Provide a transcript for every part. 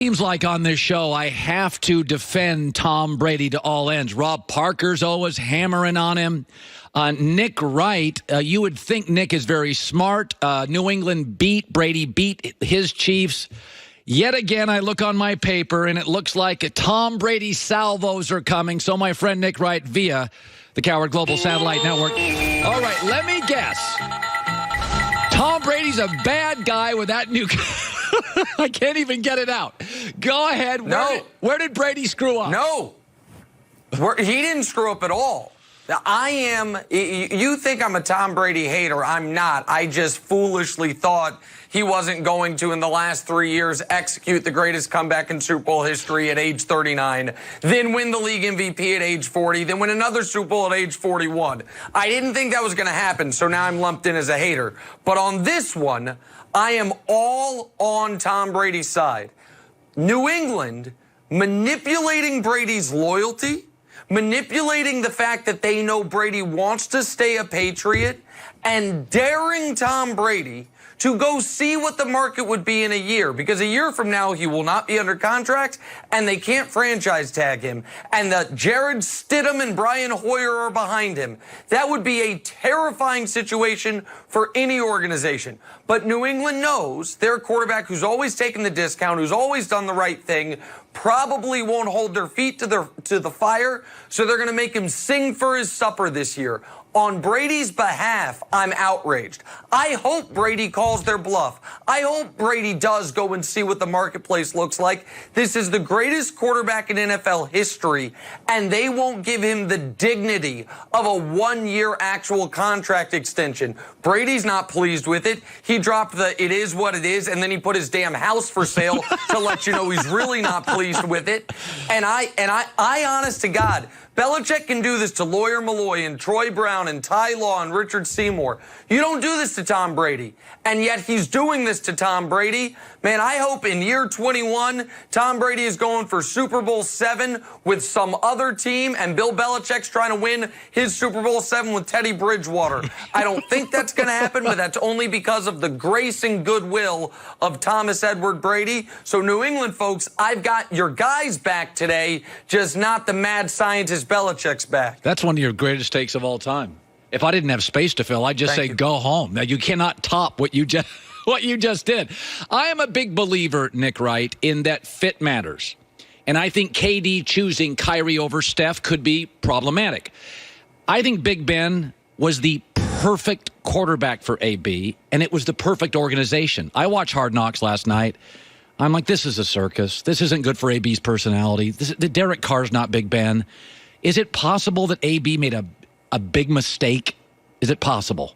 Seems like on this show, I have to defend Tom Brady to all ends. Rob Parker's always hammering on him. Nick Wright, you would think Nick is very smart. New England Brady beat his Chiefs. Yet again, I look on my paper, and it looks like Tom Brady salvos are coming. So my friend Nick Wright via the Coward Global Satellite Network. All right, let me guess. Tom Brady's a bad guy with that new... I can't even get it out. Go ahead. Where did Brady screw up? No. He didn't screw up at all. You think I'm a Tom Brady hater. I'm not. I just foolishly thought he wasn't going to, in the last 3 years, execute the greatest comeback in Super Bowl history at age 39, then win the league MVP at age 40, then win another Super Bowl at age 41. I didn't think that was going to happen, so now I'm lumped in as a hater. But on this one, I am all on Tom Brady's side. New England manipulating Brady's loyalty, manipulating the fact that they know Brady wants to stay a Patriot, and daring Tom Brady to go see what the market would be in a year. Because a year from now, he will not be under contract, and they can't franchise tag him. And the Jared Stidham and Brian Hoyer are behind him. That would be a terrifying situation for any organization. But New England knows their quarterback, who's always taken the discount, who's always done the right thing, probably won't hold their feet to the fire, so they're going to make him sing for his supper this year. On Brady's behalf, I'm outraged. I hope Brady calls their bluff. I hope Brady does go and see what the marketplace looks like. This is the greatest quarterback in NFL history, and they won't give him the dignity of a one-year actual contract extension. Brady's not pleased with it. He dropped the "it is what it is," and then he put his damn house for sale to let you know he's really not pleased with it. And I honest to God, Belichick can do this to Lawyer Malloy and Troy Brown and Ty Law and Richard Seymour. You don't do this to Tom Brady. And yet he's doing this to Tom Brady. Man, I hope in year 21, Tom Brady is going for Super Bowl 7 with some other team, and Bill Belichick's trying to win his Super Bowl 7 with Teddy Bridgewater. I don't think that's going to happen, but that's only because of the grace and goodwill of Thomas Edward Brady. So New England folks, I've got your guys back today, just not the mad scientist Belichick's back. That's one of your greatest takes of all time. If I didn't have space to fill, I'd just say go home. Now, you cannot top what you just did. I am a big believer, Nick Wright, in that fit matters. And I think KD choosing Kyrie over Steph could be problematic. I think Big Ben was the perfect quarterback for AB, and it was the perfect organization. I watched Hard Knocks last night. I'm like, this is a circus. This isn't good for AB's personality. Derek Carr's not Big Ben. Is it possible that AB made a big mistake? Is it possible?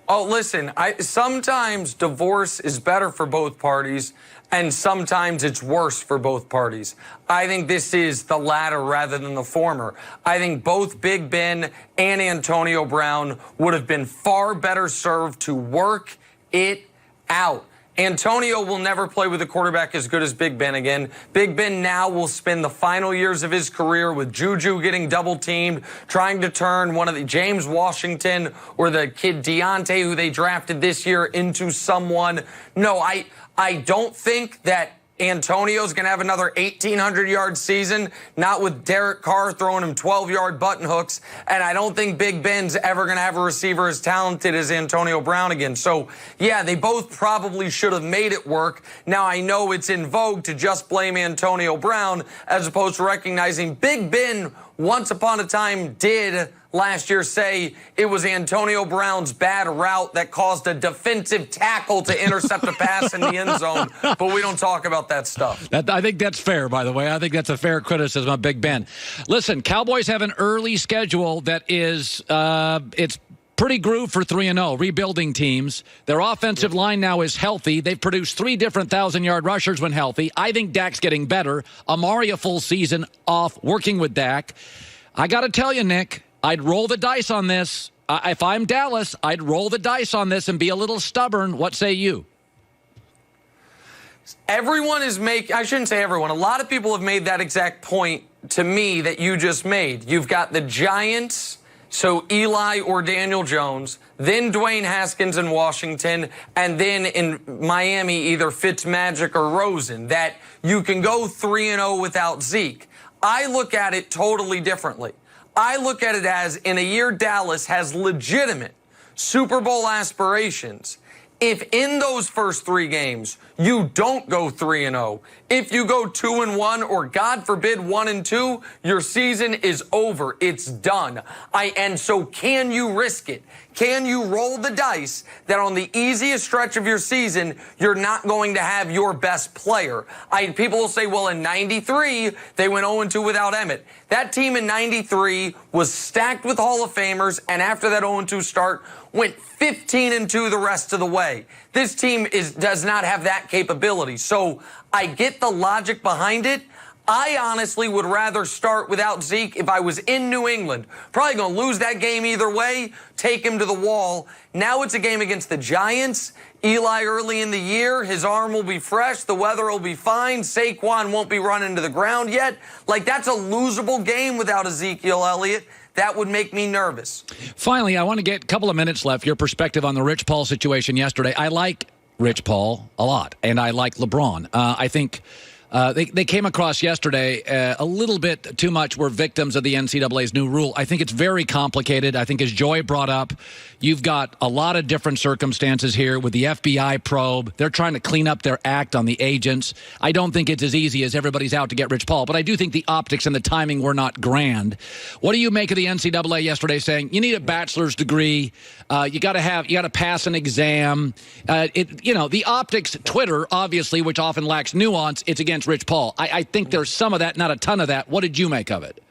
Oh, listen, sometimes divorce is better for both parties, and sometimes it's worse for both parties. I think this is the latter rather than the former. I think both Big Ben and Antonio Brown would have been far better served to work it out. Antonio will never play with a quarterback as good as Big Ben again. Big Ben now will spend the final years of his career with Juju getting double-teamed, trying to turn one of the James Washington or the kid Deontay, who they drafted this year, into someone. No, I don't think that Antonio's going to have another 1,800-yard season, not with Derek Carr throwing him 12-yard button hooks. And I don't think Big Ben's ever going to have a receiver as talented as Antonio Brown again. So, yeah, they both probably should have made it work. Now, I know it's in vogue to just blame Antonio Brown as opposed to recognizing Big Ben once upon a time did last year say it was Antonio Brown's bad route that caused a defensive tackle to intercept a pass in the end zone, but we don't talk about that stuff. I think that's fair, by the way. I think that's a fair criticism of Big Ben. Listen, Cowboys have an early schedule that is, it's pretty groove for 3-0, rebuilding teams. Their offensive line now is healthy. They've produced 3 different 1,000-yard rushers when healthy. I think Dak's getting better. Amari a full season off working with Dak. I got to tell you, Nick, I'd roll the dice on this. If I'm Dallas, I'd roll the dice on this and be a little stubborn. What say you? Everyone is I shouldn't say everyone. A lot of people have made that exact point to me that you just made. You've got the Giants So Eli or Daniel Jones, then Dwayne Haskins in Washington, and then in Miami, either Fitzmagic or Rosen, that you can go 3-0 without Zeke. I look at it totally differently. I look at it as, in a year Dallas has legitimate Super Bowl aspirations, if in those first 3 games you don't go 3-0, if you go 2-1 or God forbid 1-2, your season is over. It's done. And so can you risk it? Can you roll the dice that on the easiest stretch of your season, you're not going to have your best player? People will say, well, in 93, they went 0-2 without Emmett. That team in 93 was stacked with Hall of Famers, and after that 0-2 start, went 15-2 the rest of the way. This team does not have that capability. So I get the logic behind it. I honestly would rather start without Zeke if I was in New England. Probably going to lose that game either way, take him to the wall. Now it's a game against the Giants. Eli early in the year, his arm will be fresh, the weather will be fine, Saquon won't be running to the ground yet. Like, that's a losable game without Ezekiel Elliott. That would make me nervous. Finally, I want to get a couple of minutes left, your perspective on the Rich Paul situation yesterday. I like Rich Paul a lot, and I like LeBron. I think they came across yesterday a little bit too much were victims of the NCAA's new rule. I think it's very complicated. I think, as Joy brought up, you've got a lot of different circumstances here with the FBI probe. They're trying to clean up their act on the agents. I don't think it's as easy as everybody's out to get Rich Paul, but I do think the optics and the timing were not grand. What do you make of the NCAA yesterday saying you need a bachelor's degree, you got to pass an exam? The optics, Twitter, obviously, which often lacks nuance, it's against Rich Paul. I think there's some of that, not a ton of that. What did you make of it?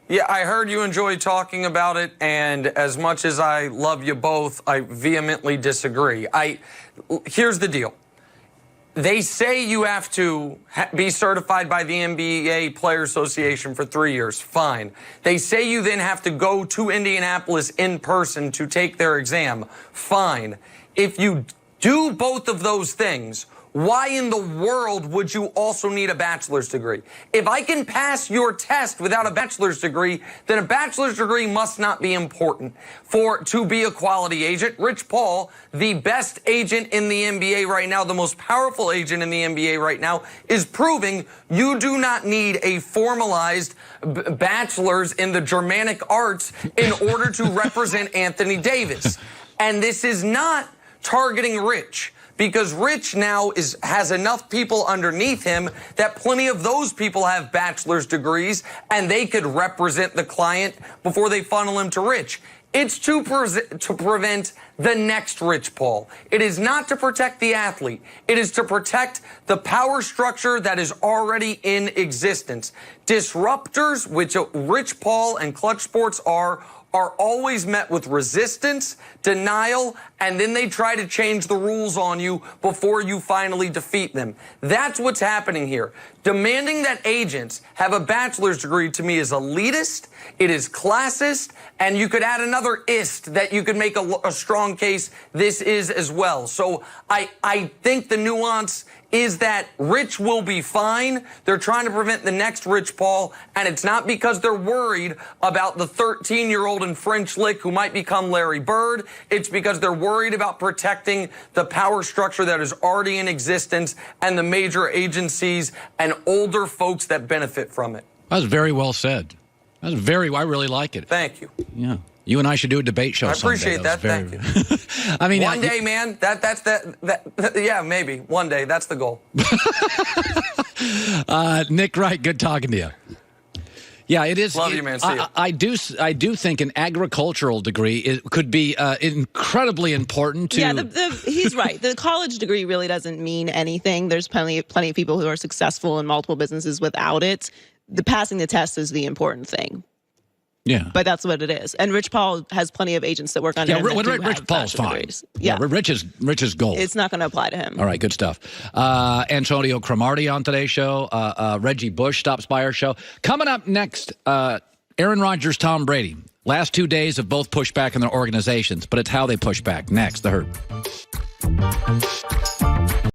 Yeah, I heard you enjoy talking about it, and as much as I love you both, I vehemently disagree. Here's the deal. They say you have to be certified by the NBA Player Association for 3 years. Fine. They say you then have to go to Indianapolis in person to take their exam. Fine. If you do both of those things, why in the world would you also need a bachelor's degree? If I can pass your test without a bachelor's degree, then a bachelor's degree must not be important to be a quality agent. Rich Paul, the best agent in the NBA right now, the most powerful agent in the NBA right now, is proving you do not need a formalized bachelor's in the Germanic arts in order to represent Anthony Davis. And this is not targeting Rich, because Rich now has enough people underneath him that plenty of those people have bachelor's degrees and they could represent the client before they funnel him to Rich. It's to prevent the next Rich Paul. It is not to protect the athlete. It is to protect the power structure that is already in existence. Disruptors, which Rich Paul and Clutch Sports are always met with resistance, denial, and then they try to change the rules on you before you finally defeat them. That's what's happening here. Demanding that agents have a bachelor's degree, to me, is elitist, it is classist, and you could add another ist that you could make a strong case this is as well. So I think the nuance is that Rich will be fine. They're trying to prevent the next Rich Paul, and it's not because they're worried about the 13-year-old in French Lick who might become Larry Bird. It's because they're worried about protecting the power structure that is already in existence and the major agencies and older folks that benefit from it. That was very well said. I really like it. Thank you. Yeah. You and I should do a debate show someday. I appreciate that. Thank you. I mean, one day, man. Yeah, maybe one day. That's the goal. Nick Wright, good talking to you. Yeah, it is. Love you, man. See you. I do think an agricultural degree could be incredibly important to. Yeah, he's right. The college degree really doesn't mean anything. There's plenty of people who are successful in multiple businesses without it. The passing the test is the important thing. Yeah. But that's what it is. And Rich Paul has plenty of agents that work on him. Yeah, Rich Paul's fine. Degrees. Yeah. Rich is gold. It's not going to apply to him. All right, good stuff. Antonio Cromartie on today's show. Reggie Bush stops by our show. Coming up next, Aaron Rodgers, Tom Brady. Last 2 days have both pushed back in their organizations, but it's how they push back. Next, The Herd.